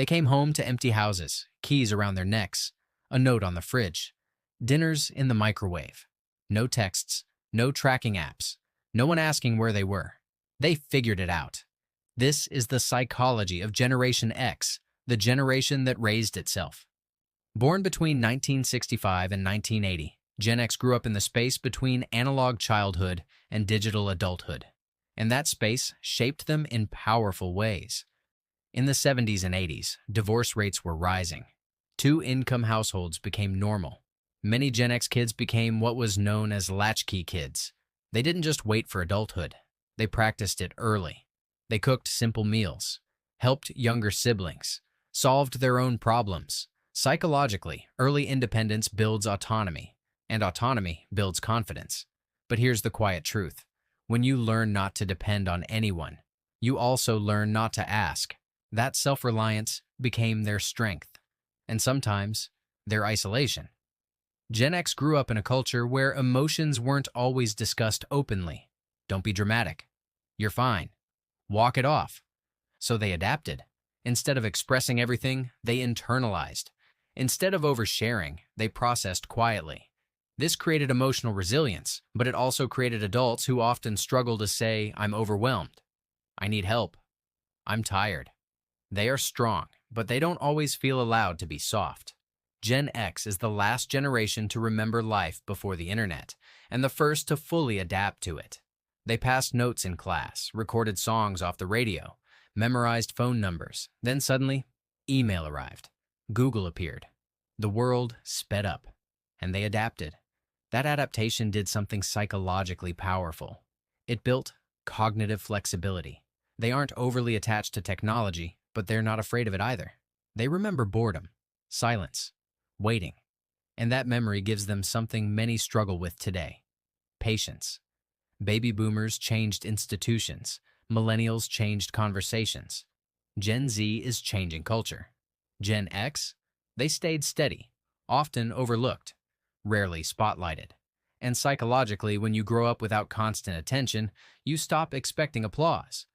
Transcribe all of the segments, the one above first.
They came home to empty houses, keys around their necks, a note on the fridge, dinners in the microwave. No texts, no tracking apps, no one asking where they were. They figured it out. This is the psychology of Generation X, the generation that raised itself. Born between 1965 and 1980, Gen X grew up in the space between analog childhood and digital adulthood. And that space shaped them in powerful ways. In the 70s and 80s, divorce rates were rising. Two-income households became normal. Many Gen X kids became what was known as Latchkey kids. They didn't just wait for adulthood. They practiced it early. They cooked simple meals, helped younger siblings, solved their own problems. Psychologically, early independence builds autonomy, and autonomy builds confidence. But here's the quiet truth. When you learn not to depend on anyone, you also learn not to ask. That self-reliance became their strength, and sometimes their isolation. Gen X grew up in a culture where emotions weren't always discussed openly. Don't be dramatic. You're fine. Walk it off. So they adapted. Instead of expressing everything, they internalized. Instead of oversharing, they processed quietly. This created emotional resilience, but it also created adults who often struggle to say, "I'm overwhelmed. I need help. I'm tired." They are strong, but they don't always feel allowed to be soft. Gen X is the last generation to remember life before the internet, and the first to fully adapt to it. They passed notes in class, recorded songs off the radio, memorized phone numbers. Then suddenly, email arrived. Google appeared. The world sped up, and they adapted. That adaptation did something psychologically powerful. It built cognitive flexibility. They aren't overly attached to technology, but they're not afraid of it either. They remember boredom, silence, waiting, and that memory gives them something many struggle with today: patience. Baby boomers changed institutions. Millennials changed conversations. Gen Z is changing culture. Gen X, they stayed steady, often overlooked, rarely spotlighted. And psychologically, when you grow up without constant attention, you stop expecting applause.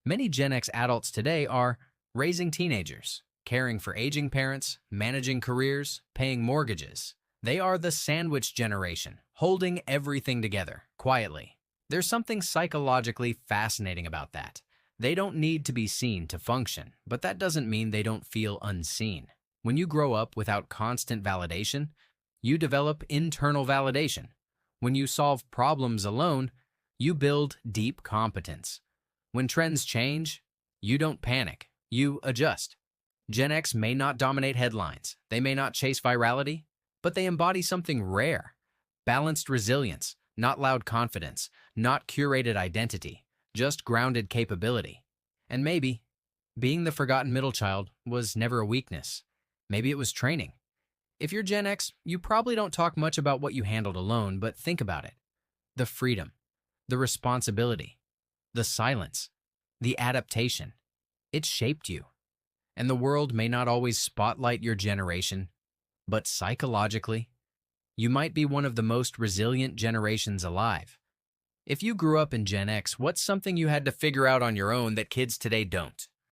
Many Gen X adults today are raising teenagers, caring for aging parents, managing careers, paying mortgages. They are the sandwich generation, holding everything together, quietly. There's something psychologically fascinating about that. They don't need to be seen to function, but that doesn't mean they don't feel unseen. When you grow up without constant validation, you develop internal validation. When you solve problems alone, you build deep competence. When trends change, you don't panic, you adjust. Gen X may not dominate headlines, they may not chase virality, but they embody something rare: balanced resilience, not loud confidence, not curated identity, just grounded capability. And maybe being the forgotten middle child was never a weakness. Maybe it was training. If you're Gen X, you probably don't talk much about what you handled alone, but think about it. The freedom, the responsibility, the silence, the adaptation. It shaped you. And the world may not always spotlight your generation, but psychologically, you might be one of the most resilient generations alive. If you grew up in Gen X, what's something you had to figure out on your own that kids today don't?